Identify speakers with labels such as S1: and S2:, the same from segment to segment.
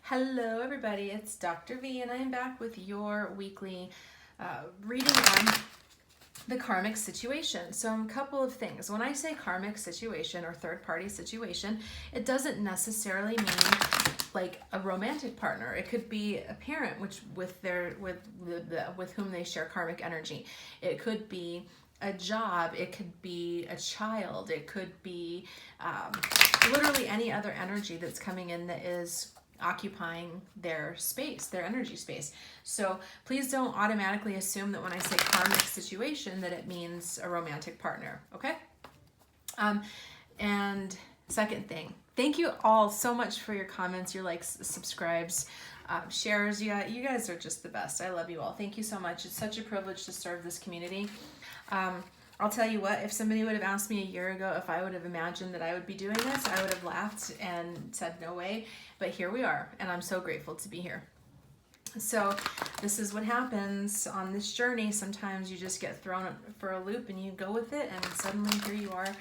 S1: Hello everybody, it's Dr. V and I am back with your weekly reading on the karmic situation. So a couple of things. When I say karmic situation or third party situation, it doesn't necessarily mean like a romantic partner. It could be a parent with whom they share karmic energy. It could be a job, it could be a child, it could be literally any other energy that's coming in that is occupying their space, their energy space. So please don't automatically assume that when I say karmic situation that it means a romantic partner, okay? And second thing, thank you all so much for your comments, your likes, subscribes, shares. Yeah, you guys are just the best. I love you all. Thank you so much. It's such a privilege to serve this community. I'll tell you what, if somebody would have asked me a year ago if I would have imagined that I would be doing this, I would have laughed and said no way, but here we are, and I'm so grateful to be here. So this is what happens on this journey. Sometimes you just get thrown for a loop and you go with it, and suddenly here you are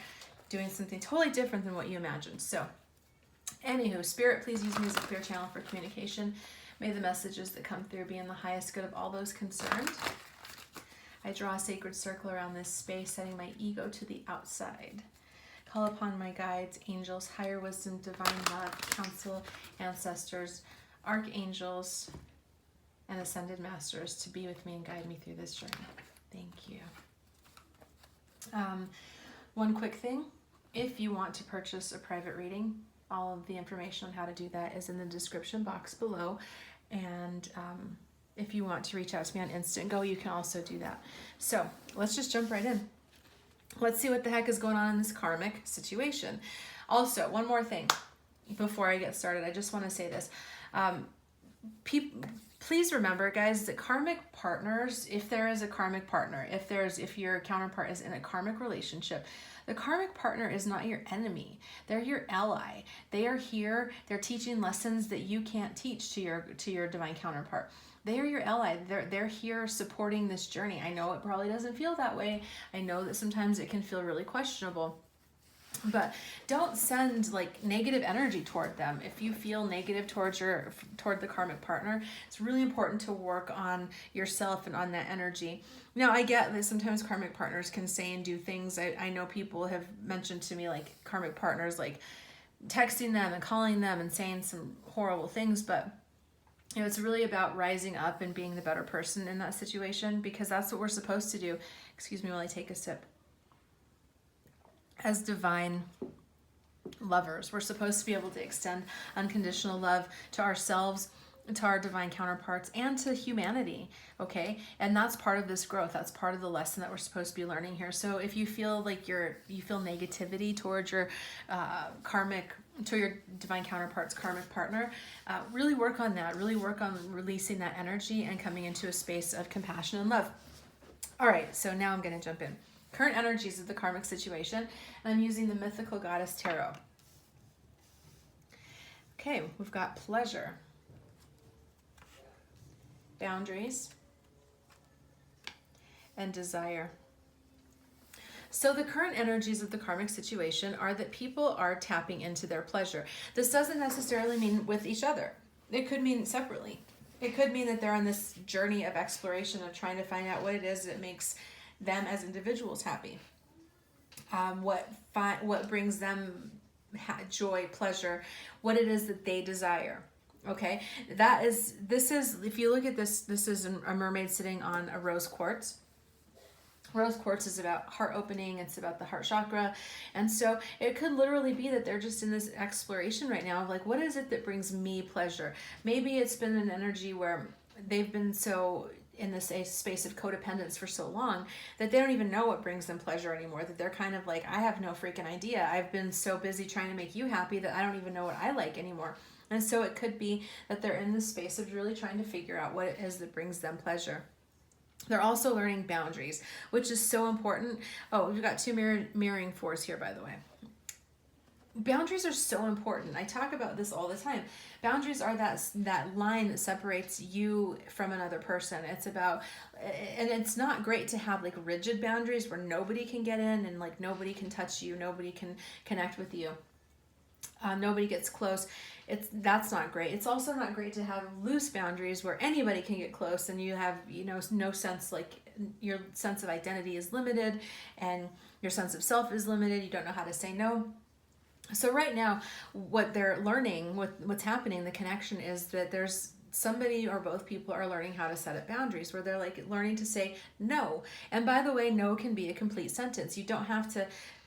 S1: doing something totally different than what you imagined. So anywho, Spirit, please use me as a clear channel for communication. May the messages that come through be in the highest good of all those concerned. I draw a sacred circle around this space, setting my ego to the outside. Call upon my guides, angels, higher wisdom, divine love, counsel, ancestors, archangels, and ascended masters to be with me and guide me through this journey. Thank you. One quick thing, if you want to purchase a private reading, all of the information on how to do that is in the description box below. And if you want to reach out to me on Instant Go, you can also do that. So let's just jump right in. Let's see what the heck is going on in this karmic situation. Also, one more thing before I get started, I just want to say this. Please remember, guys, that karmic partners, if there is a karmic partner, if your counterpart is in a karmic relationship, the karmic partner is not your enemy. They're your ally. They are here. They're teaching lessons that you can't teach to your divine counterpart. They are your ally. They're here supporting this journey. I know it probably doesn't feel that way. I know that sometimes it can feel really questionable. But don't send like negative energy toward them. If you feel negative toward the karmic partner, it's really important to work on yourself and on that energy. Now, I get that sometimes karmic partners can say and do things. I know people have mentioned to me like karmic partners like texting them and calling them and saying some horrible things, but you know, it's really about rising up and being the better person in that situation, because that's what we're supposed to do. Excuse me while I take a sip. As divine lovers, we're supposed to be able to extend unconditional love to ourselves, to our divine counterparts, and to humanity, okay? And that's part of this growth. That's part of the lesson that we're supposed to be learning here. So if you feel like you feel negativity towards your your divine counterpart's karmic partner, really work on that. Really work on releasing that energy and coming into a space of compassion and love. All right, so now I'm going to jump in. Current energies of the karmic situation, and I'm using the Mythical Goddess Tarot. Okay, we've got pleasure, boundaries, and desire. So the current energies of the karmic situation are that people are tapping into their pleasure. This doesn't necessarily mean with each other. It could mean separately. It could mean that they're on this journey of exploration of trying to find out what it is that makes them as individuals happy. What brings them joy, pleasure, what it is that they desire. Okay, this is, if you look at this is a mermaid sitting on a rose quartz. Rose quartz is about heart opening. It's about the heart chakra. And so it could literally be that they're just in this exploration right now of like, what is it that brings me pleasure? Maybe it's been an energy where they've been so in this space of codependence for so long that they don't even know what brings them pleasure anymore, that they're kind of like, I have no freaking idea. I've been so busy trying to make you happy that I don't even know what I like anymore. And so it could be that they're in this space of really trying to figure out what it is that brings them pleasure. They're also learning boundaries, which is so important. Oh, we've got two mirroring fours here, by the way. Boundaries are so important. I talk about this all the time. Boundaries are that line that separates you from another person. It's about, and it's not great to have like rigid boundaries where nobody can get in and like nobody can touch you, nobody can connect with you. Nobody gets close. that's not great. It's also not great to have loose boundaries where anybody can get close and you have, no sense, like your sense of identity is limited and your sense of self is limited. You don't know how to say no. So right now, what they're learning, what's happening, the connection is that there's somebody or both people are learning how to set up boundaries where they're like learning to say no. And by the way, no can be a complete sentence. You don't have to,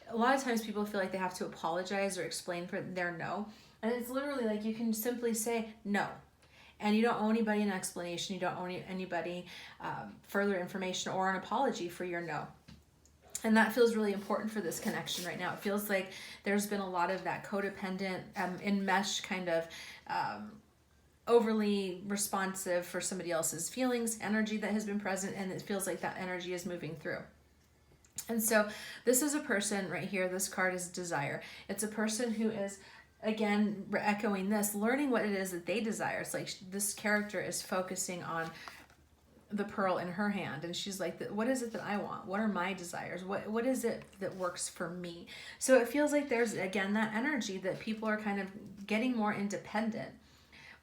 S1: a lot of times people feel like they have to apologize or explain for their no. And it's literally like you can simply say no. And you don't owe anybody an explanation. You don't owe anybody further information or an apology for your no. And that feels really important for this connection right now. It feels like there's been a lot of that codependent, enmeshed kind of overly responsive for somebody else's feelings, energy that has been present, and it feels like that energy is moving through. And so this is a person right here, this card is desire. It's a person who is, again, echoing this, learning what it is that they desire. It's like this character is focusing on the pearl in her hand, and she's like, what is it that I want? What are my desires? What is it that works for me? So it feels like there's, again, that energy that people are kind of getting more independent,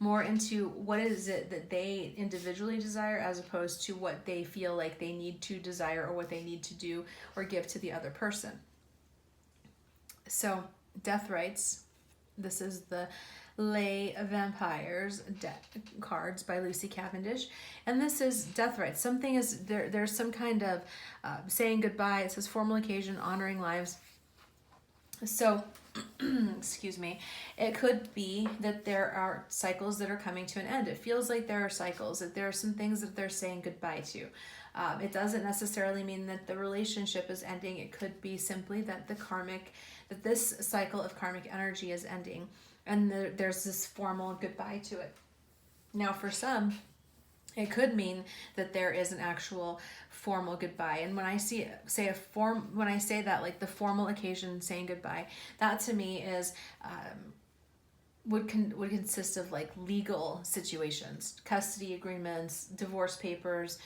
S1: more into what is it that they individually desire as opposed to what they feel like they need to desire or what they need to do or give to the other person. So Death Rites, this is the Lay Vampires cards by Lucy Cavendish, and this is Death Rites. Something is there's some kind of saying goodbye. It says formal occasion, honoring lives. So excuse me, it could be that there are cycles that are coming to an end. It feels like there are cycles, that there are some things that they're saying goodbye to. It doesn't necessarily mean that the relationship is ending. It could be simply that that this cycle of karmic energy is ending, and there's this formal goodbye to it. Now, for some, it could mean that there is an actual formal goodbye. And when I say that, like the formal occasion saying goodbye, that to me is would consist of like legal situations, custody agreements, divorce papers,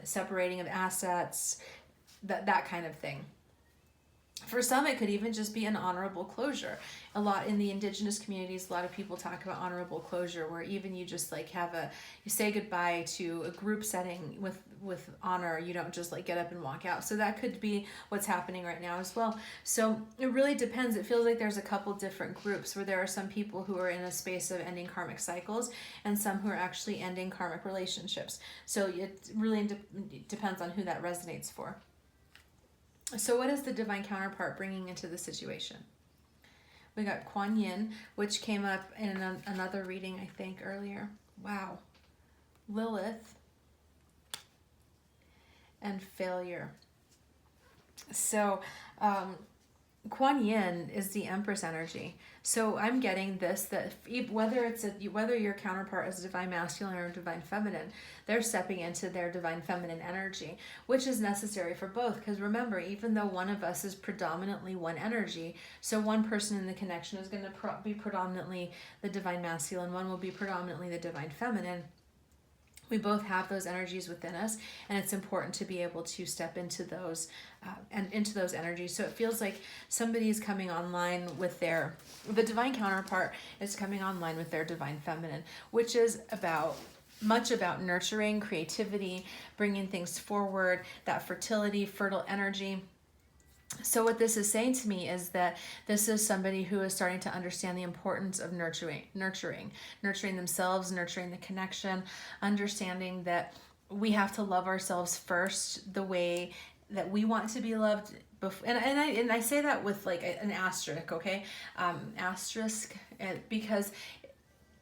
S1: separating of assets, that kind of thing. For some, it could even just be an honorable closure. A lot in the indigenous communities, a lot of people talk about honorable closure, where even you just like you say goodbye to a group setting with honor. You don't just like get up and walk out. So that could be what's happening right now as well. So it really depends. It feels like there's a couple different groups where there are some people who are in a space of ending karmic cycles and some who are actually ending karmic relationships. So it really depends on who that resonates for. So what is the divine counterpart bringing into the situation? We got Kuan Yin, which came up in another reading, I think, earlier. Wow. Lilith and failure. So Kuan Yin is the Empress energy. So I'm getting this, that whether your counterpart is divine masculine or divine feminine, they're stepping into their divine feminine energy, which is necessary for both. Because remember, even though one of us is predominantly one energy, so one person in the connection is going to be predominantly the divine masculine, one will be predominantly the divine feminine. We both have those energies within us, and it's important to be able to step into those into those energies. So it feels like somebody is coming online with the divine counterpart is coming online with their divine feminine, which is much about nurturing, creativity, bringing things forward, that fertility, fertile energy. So what this is saying to me is that this is somebody who is starting to understand the importance of nurturing themselves, nurturing the connection, understanding that we have to love ourselves first the way that we want to be loved. And I say that with like an asterisk, okay? Asterisk, because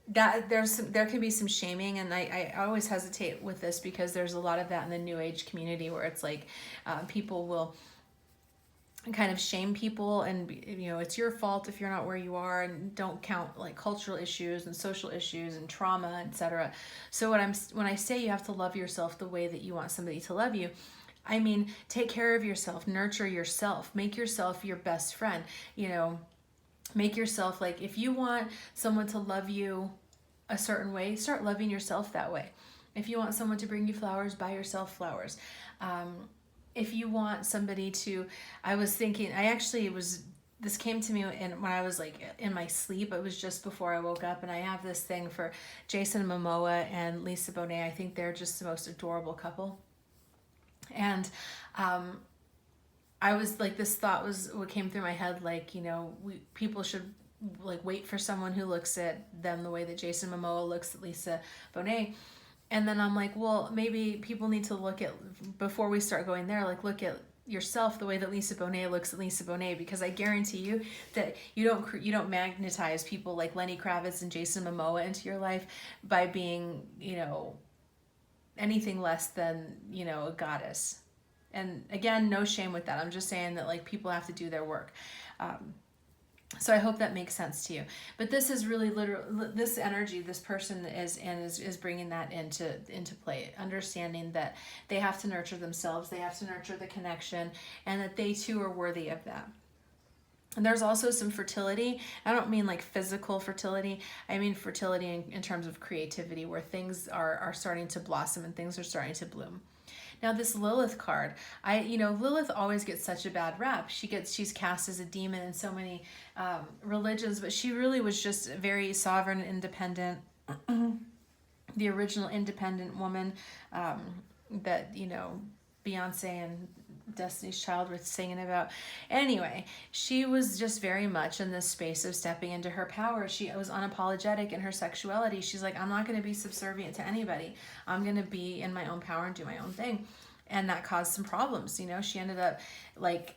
S1: that there can be some shaming, and I always hesitate with this because there's a lot of that in the New Age community where it's like people will kind of shame people, and it's your fault if you're not where you are, and don't count like cultural issues and social issues and trauma, etc. So when I say you have to love yourself the way that you want somebody to love you, I mean take care of yourself, nurture yourself, make yourself your best friend. Make yourself, like, if you want someone to love you a certain way, start loving yourself that way. If you want someone to bring you flowers, buy yourself flowers. If you want somebody to, I actually was this came to me when I was like in my sleep. It was just before I woke up, and I have this thing for Jason Momoa and Lisa Bonet. I think they're just the most adorable couple. And I was like, this thought was what came through my head, like, you know, people should like wait for someone who looks at them the way that Jason Momoa looks at Lisa Bonet. And then I'm like, well, maybe people need to look at, before we start going there, like look at yourself the way that Lisa Bonet looks at Lisa Bonet, because I guarantee you that you don't magnetize people like Lenny Kravitz and Jason Momoa into your life by being, you know, anything less than, you know, a goddess. And again, no shame with that. I'm just saying that like people have to do their work. So I hope that makes sense to you. But this is really literal. This energy, this person is bringing that into play. Understanding that they have to nurture themselves, they have to nurture the connection, and that they too are worthy of that. And there's also some fertility. I don't mean like physical fertility. I mean fertility in terms of creativity, where things are starting to blossom and things are starting to bloom. Now this Lilith card, Lilith always gets such a bad rap. She's cast as a demon in so many religions, but she really was just very sovereign, independent, the original independent woman that, you know, Beyonce and Destiny's Child were singing about. Anyway, she was just very much in this space of stepping into her power. She was unapologetic in her sexuality. She's like, I'm not going to be subservient to anybody. I'm going to be in my own power and do my own thing. And that caused some problems. You know, she ended up like,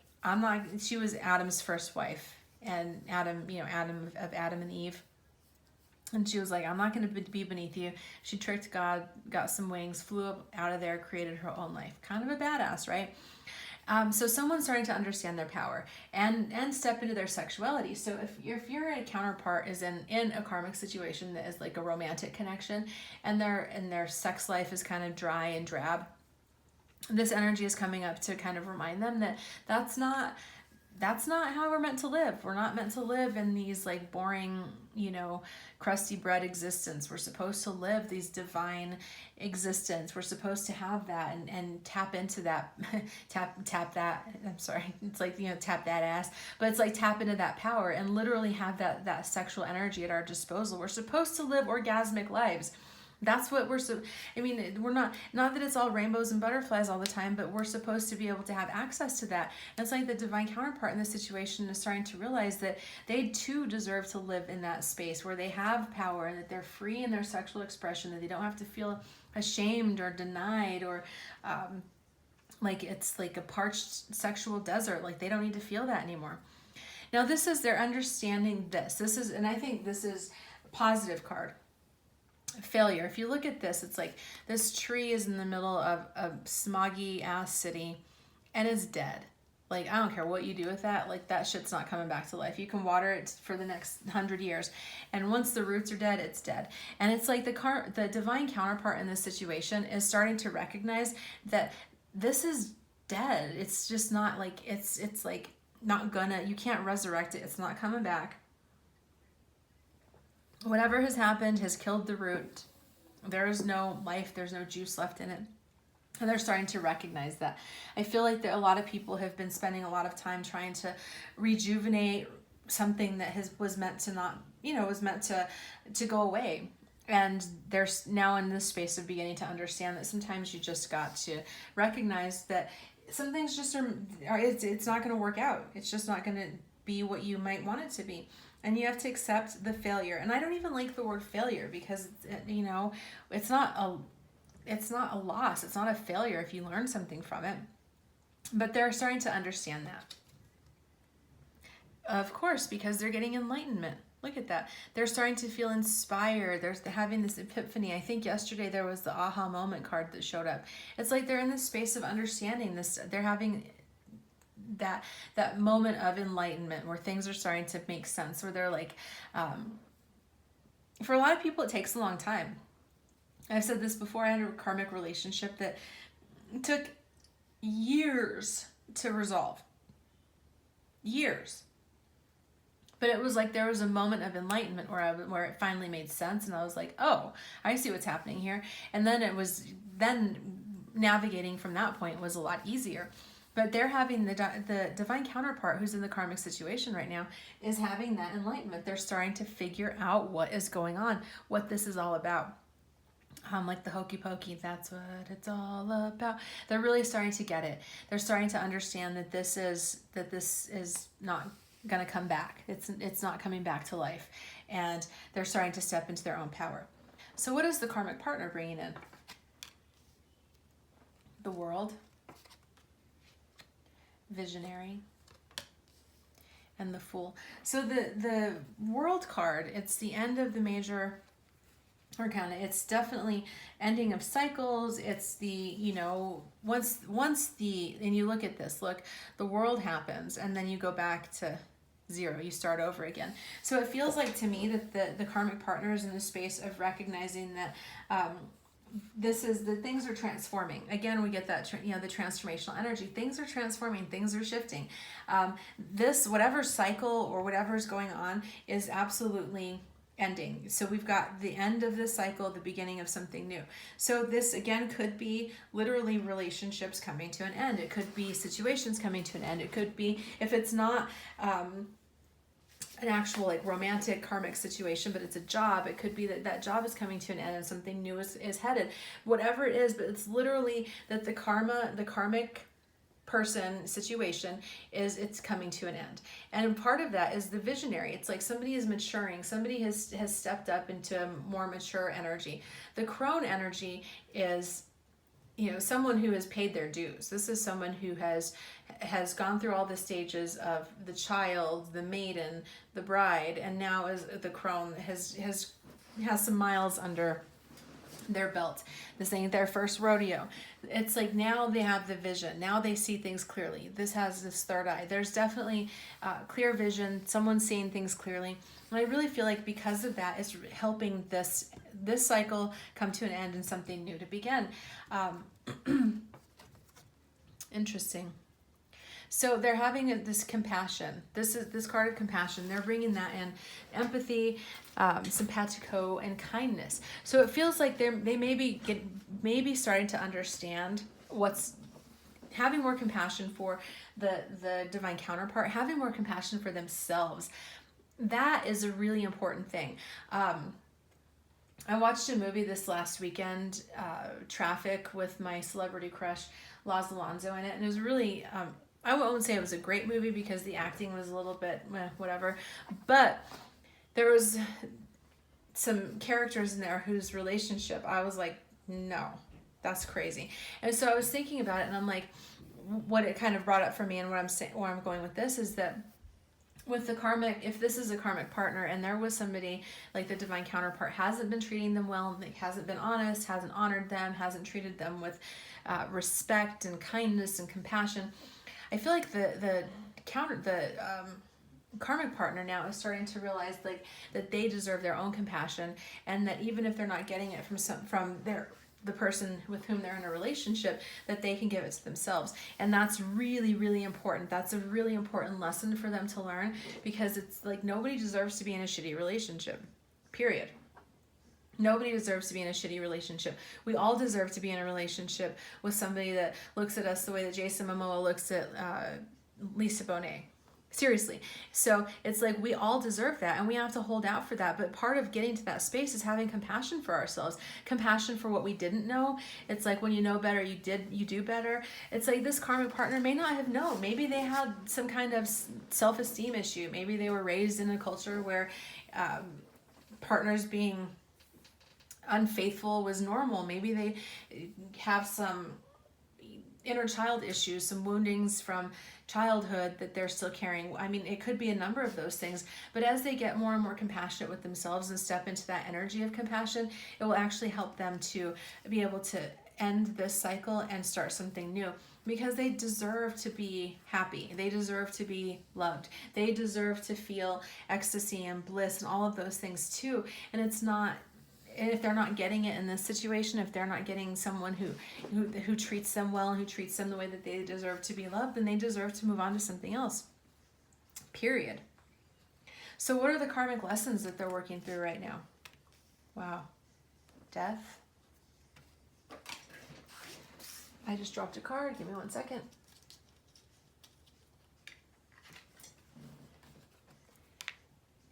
S1: she was Adam's first wife, and Adam and Eve. And she was like, I'm not going to be beneath you. She tricked God, got some wings, flew up out of there, created her own life. Kind of a badass, right? So someone's starting to understand their power and step into their sexuality. So if your counterpart is in a karmic situation that is like a romantic connection, and their sex life is kind of dry and drab, this energy is coming up to kind of remind them that that's not how we're meant to live. We're not meant to live in these like boring, you know, crusty bread existence. We're supposed to live these divine existence. We're supposed to have that and tap into that, tap that. I'm sorry. It's like, you know, tap that ass, but it's like tap into that power and literally have that sexual energy at our disposal. We're supposed to live orgasmic lives. That's what we're we're not that it's all rainbows and butterflies all the time, but we're supposed to be able to have access to that. And it's like the divine counterpart in this situation is starting to realize that they too deserve to live in that space where they have power and that they're free in their sexual expression, that they don't have to feel ashamed or denied or like it's like a parched sexual desert. Like they don't need to feel that anymore. Now this is their understanding and I think this is a positive card. Failure. If you look at this, it's like this tree is in the middle of a smoggy ass city and it's dead. Like, I don't care what you do with that. Like, that shit's not coming back to life. You can water it for the next 100 years. And once the roots are dead, it's dead. And it's like the divine counterpart in this situation is starting to recognize that this is dead. It's just not like, it's like not gonna, you can't resurrect it. It's not coming back. Whatever has happened has killed the root. There is no life. There's no juice left in it. And they're starting to recognize that. I feel like that a lot of people have been spending a lot of time trying to rejuvenate something that was meant to not, was meant to go away. And they're now in this space of beginning to understand that sometimes you just got to recognize that some things just it's not going to work out. It's just not going to be what you might want it to be. And you have to accept the failure. And I don't even like the word failure because, it's not a loss. It's not a failure if you learn something from it. But they're starting to understand that. Of course, because they're getting enlightenment. Look at that. They're starting to feel inspired. They're having this epiphany. I think yesterday there was the aha moment card that showed up. It's like they're in this space of understanding this. They're having that moment of enlightenment where things are starting to make sense, where they're like, for a lot of people, it takes a long time. I've said this before. I had a karmic relationship that took years to resolve. Years. But it was like there was a moment of enlightenment where it finally made sense, and I was like, oh, I see what's happening here. And then navigating from that point was a lot easier. But they're having the divine counterpart who's in the karmic situation right now is having that enlightenment. They're starting to figure out what is going on, what this is all about. Like the hokey pokey, that's what it's all about. They're really starting to get it. They're starting to understand that this is not going to come back. It's not coming back to life, and they're starting to step into their own power. So what is the karmic partner bringing in? The World, Visionary, and the Fool. So the World card, it's the end of the major arcana. It's definitely ending of cycles. It's the, once and you look at this, look, the world happens and then you go back to zero, you start over again. So it feels like to me that the karmic partner is in the space of recognizing that this is the things are transforming. Again, we get that, the transformational energy. Things are transforming, things are shifting. This, whatever cycle or whatever's going on is absolutely ending. So we've got the end of this cycle, the beginning of something new. So this again could be literally relationships coming to an end. It could be situations coming to an end. It could be, if it's not an actual like romantic karmic situation, but it's a job, it could be that job is coming to an end and something new is headed. Whatever it is, but it's literally that the karmic person situation it's coming to an end. And part of that is the visionary. It's like somebody is maturing, somebody has stepped up into a more mature energy. The crone energy is someone who has paid their dues. This is someone who has gone through all the stages of the child, the maiden, the bride, and now as the crone has some miles under their belt. This ain't their first rodeo. It's like now they have the vision. Now they see things clearly. This has this third eye. There's definitely clear vision. Someone's seeing things clearly. And I really feel like because of that, it's helping this cycle come to an end and something new to begin. Interesting. So they're having this compassion. This card of compassion. They're bringing that in, empathy, simpatico, and kindness. So it feels like they may be starting to understand having more compassion for the divine counterpart, having more compassion for themselves. That is a really important thing. I watched a movie this last weekend, Traffic, with my celebrity crush, Laz Alonso, in it, and it was really, I won't say it was a great movie because the acting was a little bit whatever, but there was some characters in there whose relationship I was like, no, that's crazy. And so I was thinking about it, and I'm like, what it kind of brought up for me, and where I'm going with this is that with the karmic, if this is a karmic partner and there was somebody like the divine counterpart hasn't been treating them well, like hasn't been honest, hasn't honored them, hasn't treated them with respect and kindness and compassion, I feel like the karmic partner now is starting to realize like that they deserve their own compassion, and that even if they're not getting it from the person with whom they're in a relationship, that they can give it to themselves. And that's really, really important. That's a really important lesson for them to learn, because it's like nobody deserves to be in a shitty relationship, period. Nobody deserves to be in a shitty relationship. We all deserve to be in a relationship with somebody that looks at us the way that Jason Momoa looks at Lisa Bonet. Seriously. So it's like we all deserve that, and we have to hold out for that. But part of getting to that space is having compassion for ourselves, compassion for what we didn't know. It's like when you know better, you do better. It's like this karmic partner may not have known. Maybe they had some kind of self-esteem issue. Maybe they were raised in a culture where partners being unfaithful was normal. Maybe they have some inner child issues, some woundings from childhood that they're still carrying. I mean, it could be a number of those things, but as they get more and more compassionate with themselves and step into that energy of compassion, it will actually help them to be able to end this cycle and start something new, because they deserve to be happy. They deserve to be loved. They deserve to feel ecstasy and bliss and all of those things too. And it's not, and if they're not getting it in this situation, if they're not getting someone who treats them well and who treats them the way that they deserve to be loved, then they deserve to move on to something else. Period. So what are the karmic lessons that they're working through right now? Wow. Death. I just dropped a card. Give me 1 second.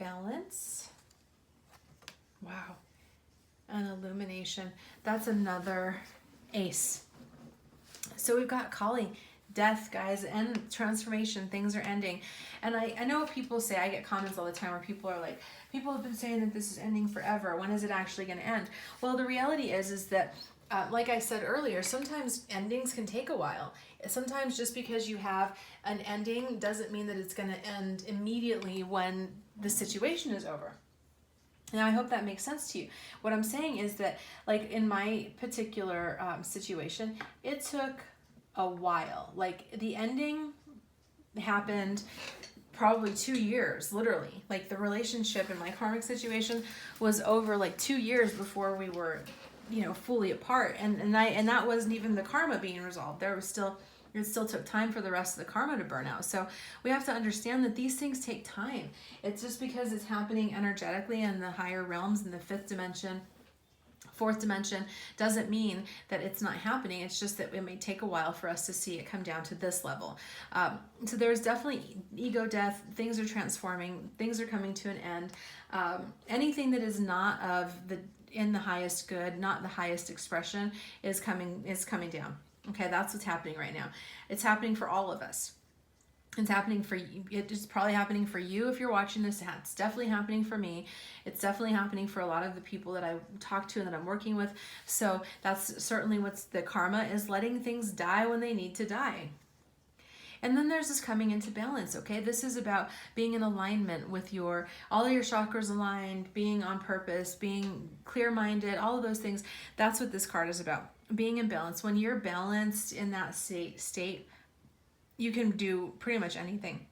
S1: balance. Wow. And illumination. That's another ace. So we've got Kali, death, guys, and transformation. Things are ending. And I know what people say. I get comments all the time where people are like, people have been saying that this is ending forever. When is it actually going to end? Well, the reality is that, like I said earlier, sometimes endings can take a while. Sometimes just because you have an ending doesn't mean that it's going to end immediately when the situation is over. Now, I hope that makes sense to you. What I'm saying is that, like in my particular situation, it took a while. Like the ending happened probably 2 years, literally. Like the relationship in my karmic situation was over like 2 years before we were, fully apart. And that wasn't even the karma being resolved. It still took time for the rest of the karma to burn out. So we have to understand that these things take time. It's just because it's happening energetically in the higher realms, in the fifth dimension, fourth dimension, doesn't mean that it's not happening. It's just that it may take a while for us to see it come down to this level. So there's definitely ego death. Things are transforming. Things are coming to an end. Anything that is not in the highest good, not the highest expression, is coming down. Okay, that's what's happening right now. It's happening for all of us. It's happening for you. It's probably happening for you if you're watching this. It's definitely happening for me. It's definitely happening for a lot of the people that I talk to and that I'm working with. So that's certainly what's the karma is, letting things die when they need to die. And then there's this coming into balance, okay? This is about being in alignment with all of your chakras aligned, being on purpose, being clear-minded, all of those things. That's what this card is about, being in balance. When you're balanced in that state, you can do pretty much anything.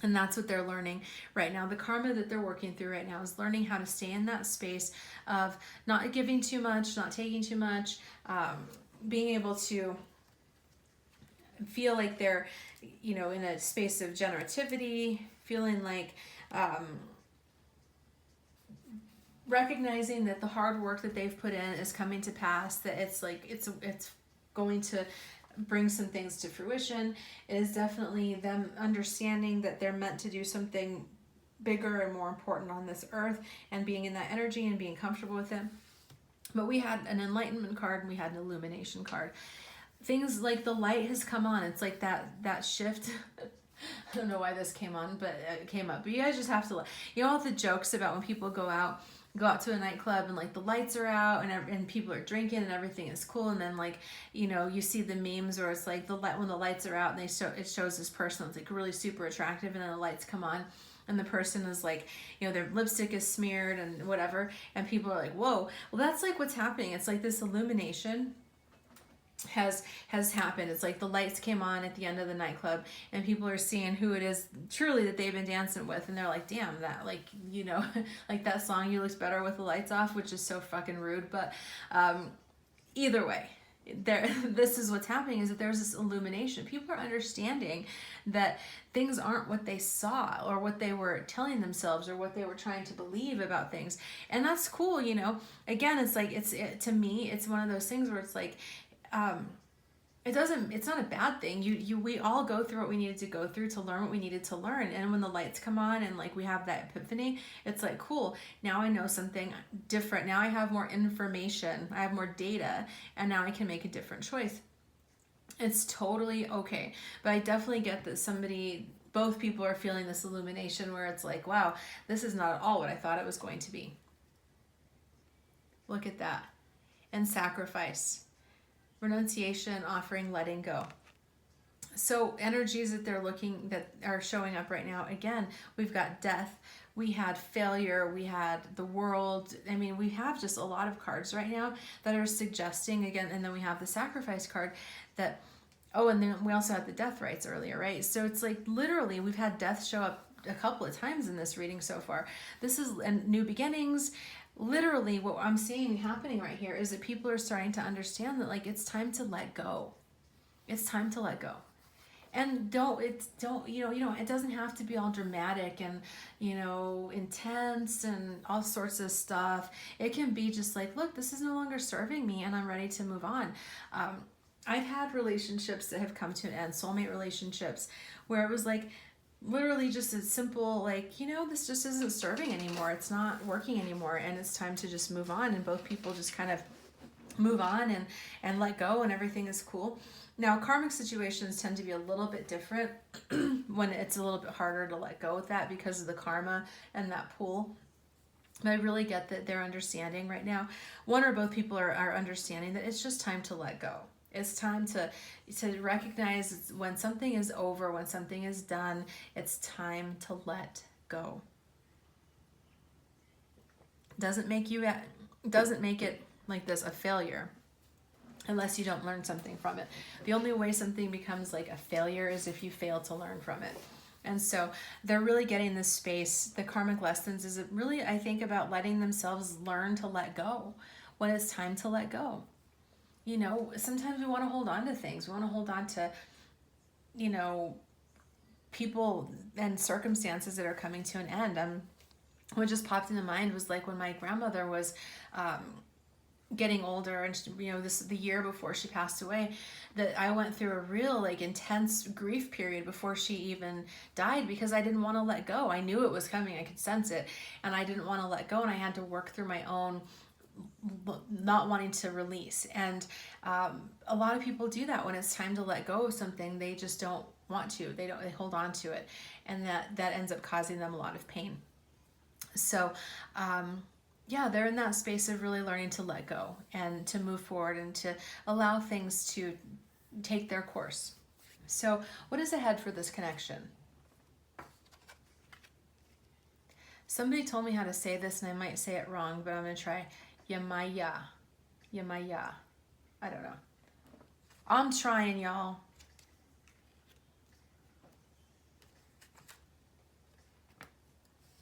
S1: And that's what they're learning right now. The karma that they're working through right now is learning how to stay in that space of not giving too much, not taking too much, being able to feel like they're, in a space of generativity, feeling like recognizing that the hard work that they've put in is coming to pass, that it's going to bring some things to fruition. It is definitely them understanding that they're meant to do something bigger and more important on this earth, and being in that energy and being comfortable with it. But we had an enlightenment card and we had an illumination card. Things like the light has come on. It's like that shift. I don't know why this came on, but it came up. But you guys just have to, all the jokes about when people go out to a nightclub and like the lights are out and people are drinking and everything is cool, and then you see the memes where it's like when the lights are out and it shows this person that's like really super attractive, and then the lights come on and the person is like, their lipstick is smeared and whatever, and people are like, whoa. Well, that's like what's happening. It's like this illumination has happened. It's like the lights came on at the end of the nightclub and people are seeing who it is truly that they've been dancing with, and they're like, damn, that like that song, You Looked Better with the Lights Off, which is so fucking rude. But either way, this is what's happening, is that there's this illumination. People are understanding that things aren't what they saw or what they were telling themselves or what they were trying to believe about things, and that's cool. Again, it's like to me it's one of those things where it's like it's not a bad thing. We all go through what we needed to go through to learn what we needed to learn. And when the lights come on and like we have that epiphany, it's like, cool, now I know something different. Now I have more information, I have more data, and now I can make a different choice. It's totally okay. But I definitely get that both people are feeling this illumination where it's like, wow, this is not at all what I thought it was going to be. Look at that. And sacrifice. Renunciation, offering, letting go. So energies that are showing up right now. Again, we've got death, we had failure, we had the world. I mean, we have just a lot of cards right now that are suggesting, again, and then we have the sacrifice card that, and then we also had the death rites earlier, right? So it's like literally we've had death show up a couple of times in this reading so far. This is new beginnings. Literally what I'm seeing happening right here is that people are starting to understand that like it's time to let go. It's time to let go. And it doesn't have to be all dramatic and intense and all sorts of stuff. It can be just like, look, this is no longer serving me and I'm ready to move on. I've had relationships that have come to an end, soulmate relationships, where it was like literally just a simple, like, this just isn't serving anymore. It's not working anymore. And it's time to just move on. And both people just kind of move on and let go, and everything is cool. Now, karmic situations tend to be a little bit different when it's a little bit harder to let go with that because of the karma and that pull. But I really get that they're understanding right now. One or both people are understanding that it's just time to let go. It's time to recognize when something is over, when something is done, it's time to let go. Doesn't make it like this a failure unless you don't learn something from it. The only way something becomes like a failure is if you fail to learn from it. And so they're really getting this space. The karmic lessons is really, I think, about letting themselves learn to let go when it's time to let go. Sometimes we want to hold on to things. We want to hold on to, people and circumstances that are coming to an end. What just popped into mind was like when my grandmother was getting older, and the year before she passed away, that I went through a real like intense grief period before she even died, because I didn't want to let go. I knew it was coming, I could sense it, and I didn't want to let go, and I had to work through my own not wanting to release. And a lot of people do that when it's time to let go of something. They just don't want to. They hold on to it, and that ends up causing them a lot of pain. So they're in that space of really learning to let go and to move forward and to allow things to take their course. So what is ahead for this connection? Somebody told me how to say this, and I might say it wrong, but I'm going to try. Yamaya. I don't know. I'm trying, y'all.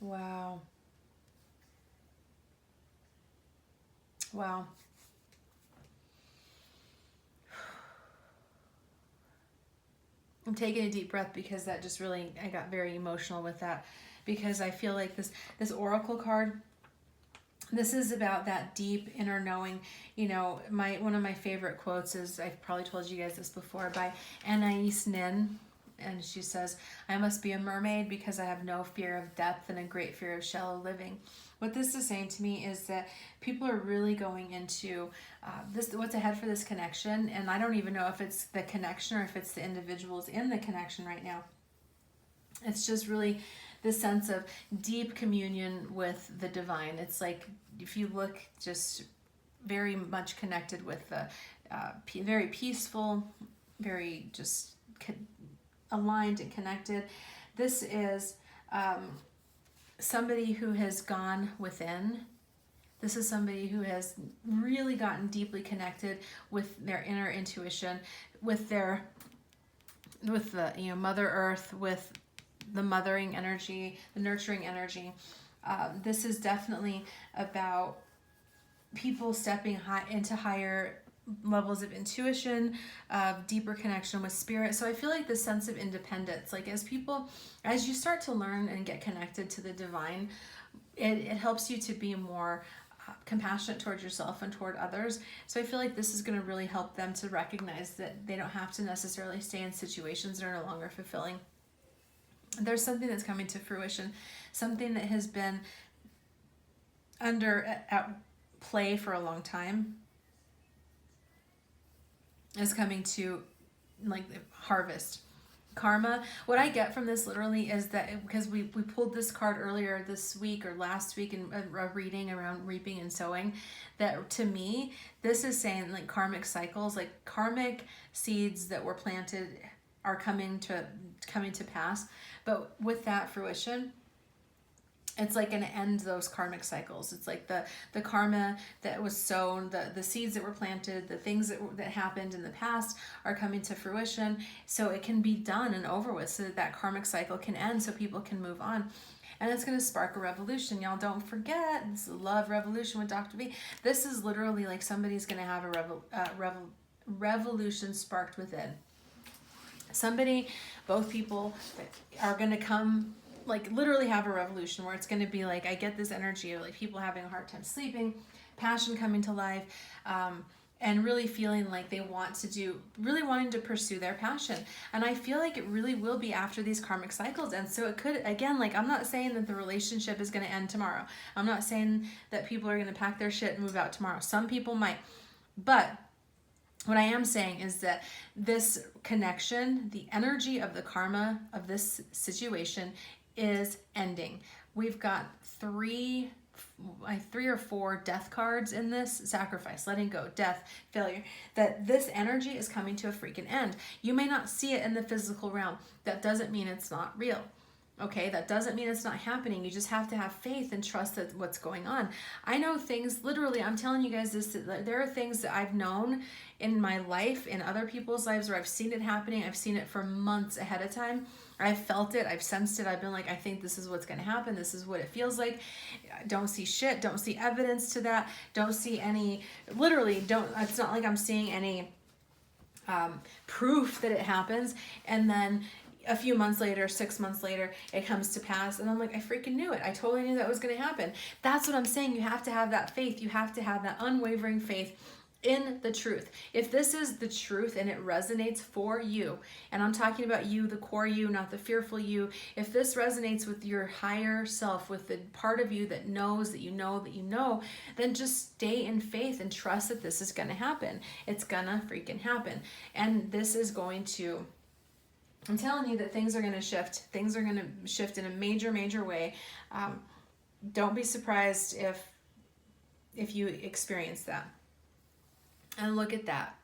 S1: Wow. I'm taking a deep breath because that just really, I got very emotional with that, because I feel like this oracle card, this is about that deep inner knowing. One of my favorite quotes is, I've probably told you guys this before, by Anais Nin, and she says, "I must be a mermaid because I have no fear of depth and a great fear of shallow living." What this is saying to me is that people are really going into what's ahead for this connection, and I don't even know if it's the connection or if it's the individuals in the connection right now. It's just really this sense of deep communion with the divine. It's like, if you look, just very much connected with the very peaceful, very just aligned and connected. This is somebody who has gone within. This is somebody who has really gotten deeply connected with their inner intuition, with the Mother Earth, with the mothering energy, the nurturing energy. This is definitely about people stepping into higher levels of intuition, deeper connection with spirit. So I feel like this sense of independence, like as you start to learn and get connected to the divine, it helps you to be more compassionate towards yourself and toward others. So I feel like this is going to really help them to recognize that they don't have to necessarily stay in situations that are no longer fulfilling. There's something that's coming to fruition, something that has been at play for a long time is coming to like harvest. Karma, what I get from this literally is that, because we pulled this card earlier this week or last week in a reading around reaping and sowing, that to me this is saying like karmic cycles, like karmic seeds that were planted are coming to pass. But with that fruition, it's like going to end those karmic cycles. It's like the karma that was sown, the seeds that were planted, the things that happened in the past are coming to fruition, so it can be done and over with, so that karmic cycle can end, so people can move on. And it's going to spark a revolution. Y'all don't forget, this is Love Revolution with Dr. B. This is literally like somebody's going to have a revolution sparked within. Both people are going to come, like literally have a revolution where it's going to be like, I get this energy of like people having a hard time sleeping, passion coming to life, and really feeling like they really wanting to pursue their passion. And I feel like it really will be after these karmic cycles. And so it could, again, like, I'm not saying that the relationship is going to end tomorrow. I'm not saying that people are going to pack their shit and move out tomorrow. Some people might. But what I am saying is that this connection, the energy of the karma of this situation is ending. We've got three or four death cards in this: sacrifice, letting go, death, failure. That this energy is coming to a freaking end. You may not see it in the physical realm. That doesn't mean it's not real. Okay, that doesn't mean it's not happening. You just have to have faith and trust that what's going on. I know things, literally, I'm telling you guys this, there are things that I've known in my life, in other people's lives, where I've seen it happening. I've seen it for months ahead of time. I've felt it, I've sensed it, I've been like, I think this is what's going to happen. This is what it feels like. Don't see shit, don't see evidence to that. Don't see any, literally, it's not like I'm seeing any proof that it happens. And then a few months later, 6 months later, it comes to pass. And I'm like, I freaking knew it. I totally knew that was going to happen. That's what I'm saying. You have to have that faith. You have to have that unwavering faith in the truth. If this is the truth and it resonates for you, and I'm talking about you, the core you, not the fearful you, if this resonates with your higher self, with the part of you that knows that you know that you know, then just stay in faith and trust that this is going to happen. It's gonna freaking happen. And this is going to, I'm telling you that things are going to shift. Things are going to shift in a major, major way. Don't be surprised if you experience that. And look at that.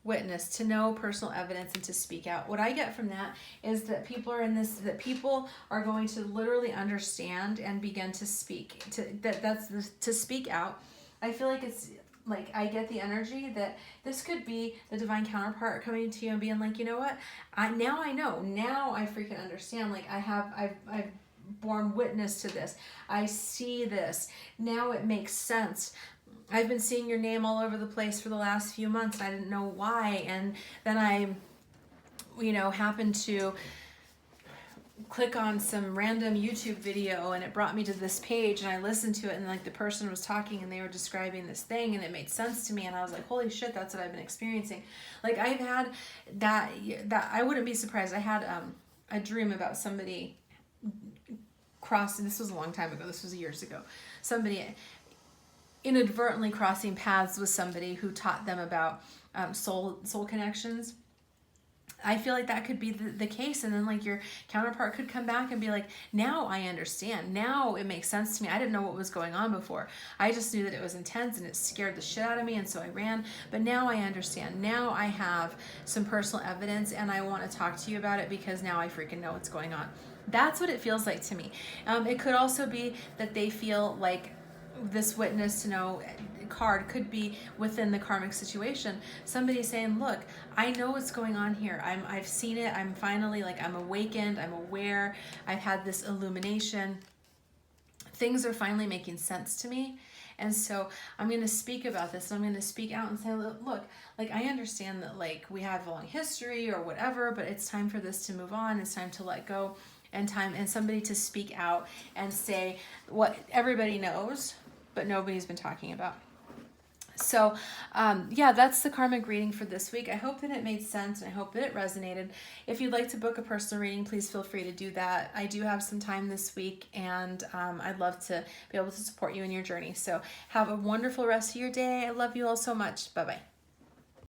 S1: Witness, to know personal evidence and to speak out. What I get from that is that people are in this, that people are going to literally understand and begin to speak. To speak out. I feel like it's like, I get the energy that this could be the divine counterpart coming to you and being like, you know what? Now I know. Now I freaking understand. Like, I've borne witness to this. I see this. Now it makes sense. I've been seeing your name all over the place for the last few months. I didn't know why. And then I, happened to click on some random YouTube video and it brought me to this page and I listened to it and like the person was talking and they were describing this thing and it made sense to me and I was like, holy shit, that's what I've been experiencing. Like, I've had that I wouldn't be surprised. I had a dream about somebody crossing, this was a long time ago, this was years ago, somebody inadvertently crossing paths with somebody who taught them about soul connections. I feel like that could be the case. And then like your counterpart could come back and be like, now I understand. Now it makes sense to me. I didn't know what was going on before. I just knew that it was intense and it scared the shit out of me. And so I ran, but now I understand. Now I have some personal evidence and I want to talk to you about it because now I freaking know what's going on. That's what it feels like to me. It could also be that they feel like this witness to know card could be within the karmic situation. Somebody saying, look, I know what's going on here. I've seen it. I'm finally I'm awakened. I'm aware. I've had this illumination. Things are finally making sense to me. And so I'm going to speak about this. I'm going to speak out and say, look, like, I understand that we have a long history or whatever, but it's time for this to move on. It's time to let go and somebody to speak out and say what everybody knows, but nobody's been talking about. So, that's the karmic reading for this week. I hope that it made sense and I hope that it resonated. If you'd like to book a personal reading, please feel free to do that. I do have some time this week and I'd love to be able to support you in your journey. So have a wonderful rest of your day. I love you all so much. Bye-bye.